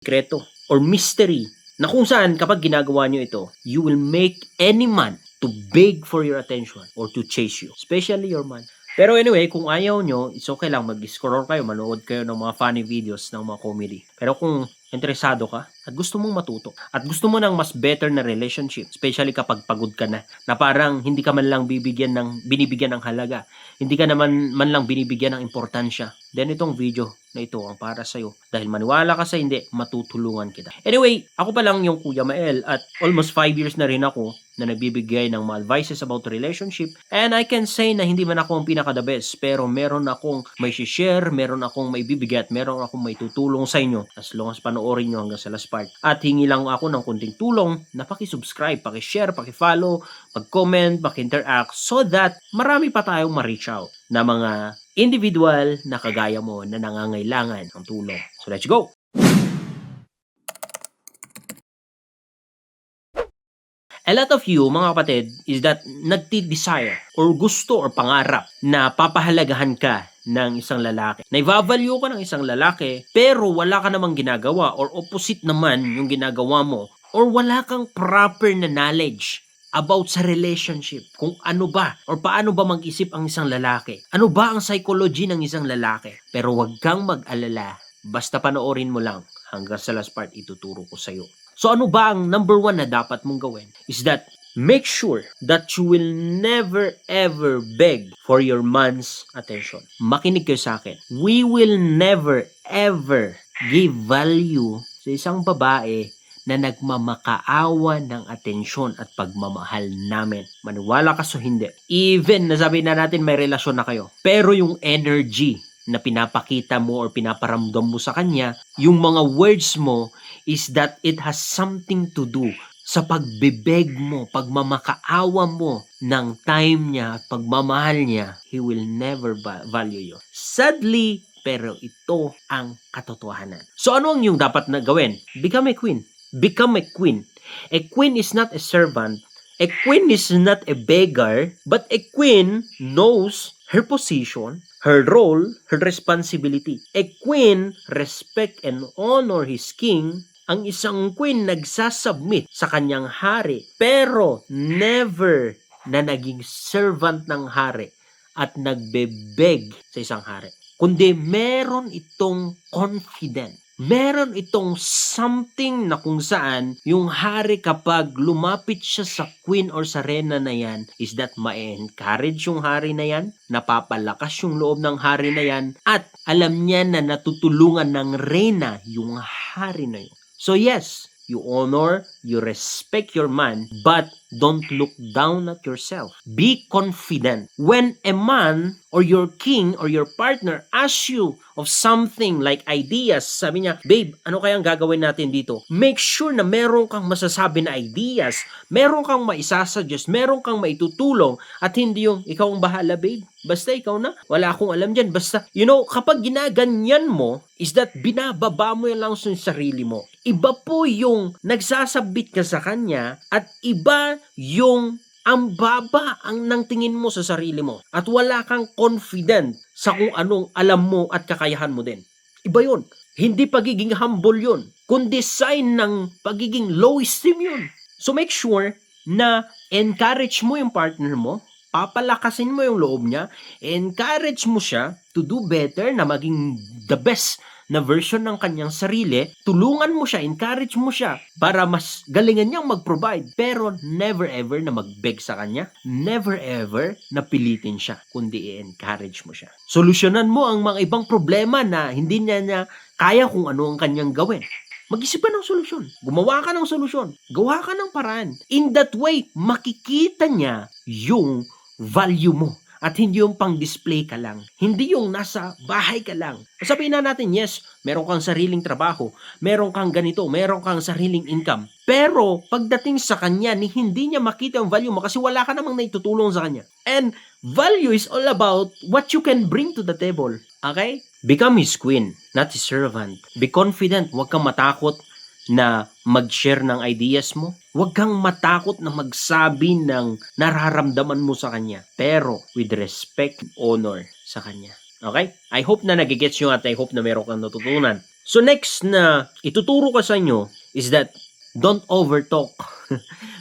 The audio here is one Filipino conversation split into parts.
Sekreto or mystery na kung saan kapag ginagawa nyo ito, you will make any man to beg for your attention or to chase you, especially your man. Pero anyway, kung ayaw nyo, it's okay lang, mag-scroll kayo, manood kayo ng mga funny videos ng mga comedy. Pero kung interesado ka at gusto mong matuto at gusto mo ng mas better na relationship, especially kapag pagod ka na parang hindi ka man lang binibigyan ng halaga, hindi ka naman man lang binibigyan ng importansya, then itong video na ito ang para sa'yo. Dahil maniwala ka sa hindi, matutulungan kita. Anyway, ako pa lang yung Kuya Mael at almost 5 years na rin ako na nagbibigay ng mga advices about relationship, and I can say na hindi man ako ang pinaka-the best, pero meron akong may share, meron akong may bibigay at meron akong may tutulong sa inyo as long as panoorin nyo hanggang sa last part. At hingi lang ako ng kunting tulong na paki-subscribe, paki-share, paki-follow, pag-comment, paki-interact so that marami pa tayong ma-reach out na mga individual na kagaya mo na nangangailangan ng tulong. So let's go! A lot of you, mga kapatid, is that nagti-desire or gusto or pangarap na papahalagahan ka ng isang lalaki. Naivavalue ka ng isang lalaki pero wala ka namang ginagawa or opposite naman yung ginagawa mo or wala kang proper na knowledge about sa relationship. Kung ano ba or paano ba mag-isip ang isang lalaki. Ano ba ang psychology ng isang lalaki. Pero wag kang mag-alala. Basta panoorin mo lang hanggang sa last part ituturo ko sa'yo. So ano ba ang number 1 na dapat mong gawin? Is that make sure that you will never ever beg for your man's attention. Makinig kayo sa akin. We will never ever give value sa isang babae na nagmamakaawa ng atensyon at pagmamahal namin. Maniwala ka so hindi. Even nasabi na natin may relasyon na kayo. Pero yung energy na pinapakita mo or pinaparamdam mo sa kanya, yung mga words mo is that it has something to do sa pagbebeg mo, pagmamakaawa mo ng time niya, pagmamahal niya, he will never value you. Sadly, pero ito ang katotohanan. So ano ang yung dapat na gawin? Become a queen. Become a queen. A queen is not a servant. A queen is not a beggar, but a queen knows her position, her role, her responsibility. A queen respect and honor his king. Ang isang queen nagsasubmit sa kanyang hari, pero never na naging servant ng hari at nagbebeg sa isang hari. Kundi meron itong confident. Meron itong something na kung saan yung hari kapag lumapit siya sa queen or sa reyna na yan is that ma-encourage yung hari na yan, napapalakas yung loob ng hari na yan, at alam niya na natutulungan ng reyna yung hari na yun. So yes, you honor, you respect your man, but don't look down at yourself. Be confident. When a man or your king or your partner asks you of something like ideas, sabi niya, babe, ano kayang gagawin natin dito? Make sure na meron kang masasabi na ideas, meron kang maisasuggest, meron kang maitutulong, at hindi yung ikaw ang bahala, babe. Basta ikaw na, wala akong alam dyan. Basta, kapag ginaganyan mo, is that binababa mo yung lang sa sarili mo. Iba po yung nagsasabit ka sa kanya at iba yung ang baba ang nang tingin mo sa sarili mo at wala kang confident sa kung anong alam mo at kakayahan mo din. Iba yun. Hindi pagiging humble yun, kundi sign ng pagiging low esteem yun. So make sure na encourage mo yung partner mo, papalakasin mo yung loob niya, encourage mo siya to do better, na maging the best na version ng kanyang sarili, tulungan mo siya, encourage mo siya para mas galingan niyang mag-provide. Pero never ever na mag-beg sa kanya, never ever na pilitin siya, kundi i-encourage mo siya. Solusyonan mo ang mga ibang problema na hindi niya kaya kung ano ang kanyang gawin. Mag-isip ka ng solusyon. Gumawa ka ng solusyon. Gawa ka ng paraan. In that way, makikita niya yung value mo. At hindi yung pang-display ka lang. Hindi yung nasa bahay ka lang. Sabihin na natin, yes, meron kang sariling trabaho, meron kang ganito, meron kang sariling income. Pero pagdating sa kanya, hindi niya makita yung value mo kasi wala ka namang naitutulong sa kanya. And value is all about what you can bring to the table. Okay? Become his queen, not his servant. Be confident. Huwag kang matakot na mag-share ng ideas mo. Huwag kang matakot na magsabi ng nararamdaman mo sa kanya. Pero with respect and honor sa kanya. Okay? I hope na nagigets nyo at I hope na meron kang natutunan. So next na ituturo ko sa inyo is that don't overtalk.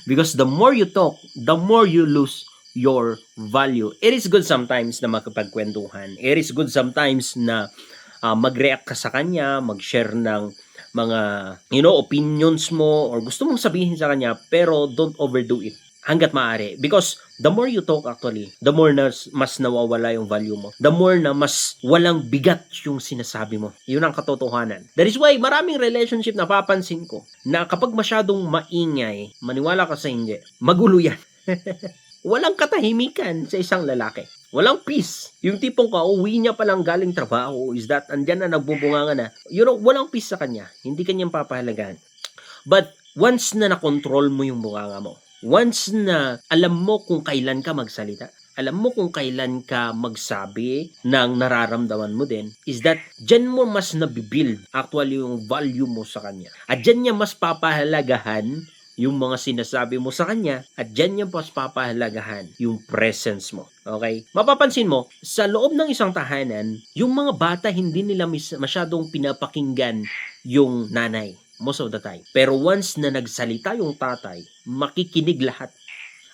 Because the more you talk, the more you lose your value. It is good sometimes na makipagkwentuhan. It is good sometimes na mag-react ka sa kanya, mag-share ng mga, opinions mo or gusto mong sabihin sa kanya, pero don't overdo it hanggat maaari. Because the more you talk actually, the more na mas nawawala yung value mo. The more na mas walang bigat yung sinasabi mo. Yun ang katotohanan. That is why maraming relationship na papansin ko na kapag masyadong maingay, maniwala ka sa hindi, magulo yan. Walang katahimikan sa isang lalaki. Walang peace. Yung tipong kauwi niya palang galing trabaho is that andyan na nagbubunganga na. Walang peace sa kanya. Hindi kanyang papahalagaan. But once na nakontrol mo yung bunganga mo, once na alam mo kung kailan ka magsalita, alam mo kung kailan ka magsabi ng nararamdaman mo din, is that dyan mo mas nabibuild actually yung value mo sa kanya. At dyan niya mas papahalagahan yung mga sinasabi mo sa kanya at dyan niya mas papahalagahan yung presence mo. Okay? Mapapansin mo, sa loob ng isang tahanan, yung mga bata hindi nila masyadong pinapakinggan yung nanay most of the time. Pero once na nagsalita yung tatay, makikinig lahat.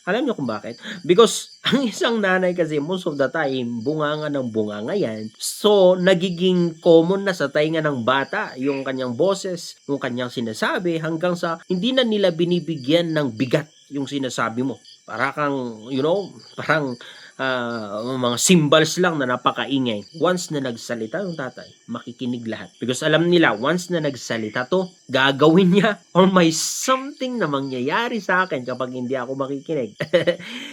Alam niyo kung bakit? Because ang isang nanay kasi most of the time, bunganga ng bunganga yan. So, nagiging common na sa tainga ng bata yung kanyang boses, yung kanyang sinasabi, hanggang sa hindi na nila binibigyan ng bigat yung sinasabi mo. Para kang, parang mga symbols lang na napakaingay. Once na nagsalita yung tatay, makikinig lahat. Because alam nila, once na nagsalita to, gagawin niya or may something na mangyayari sa akin kapag hindi ako makikinig.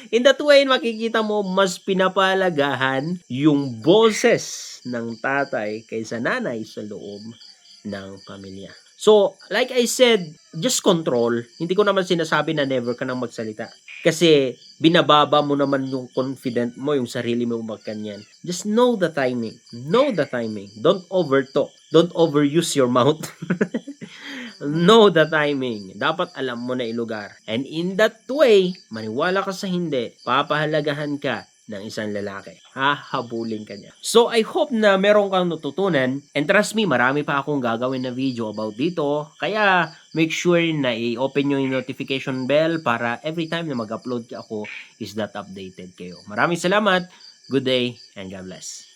In that way, makikita mo, mas pinapalagahan yung boses ng tatay kaysa nanay sa loob ng pamilya. So, like I said, just control. Hindi ko naman sinasabi na never ka nang magsalita. Kasi binababa mo naman yung confident mo, yung sarili mo magkanyan. Just know the timing. Know the timing. Don't overtalk. Don't overuse your mouth. Know the timing. Dapat alam mo na ilugar. And in that way, maniwala ka sa hindi, papahalagahan ka ng isang lalaki. Hahabulin ka niya. So, I hope na meron kang natutunan. And trust me, marami pa akong gagawin na video about dito. Kaya, make sure na i-open nyo yung notification bell para every time na mag-upload ako is that updated kayo. Maraming salamat. Good day and God bless.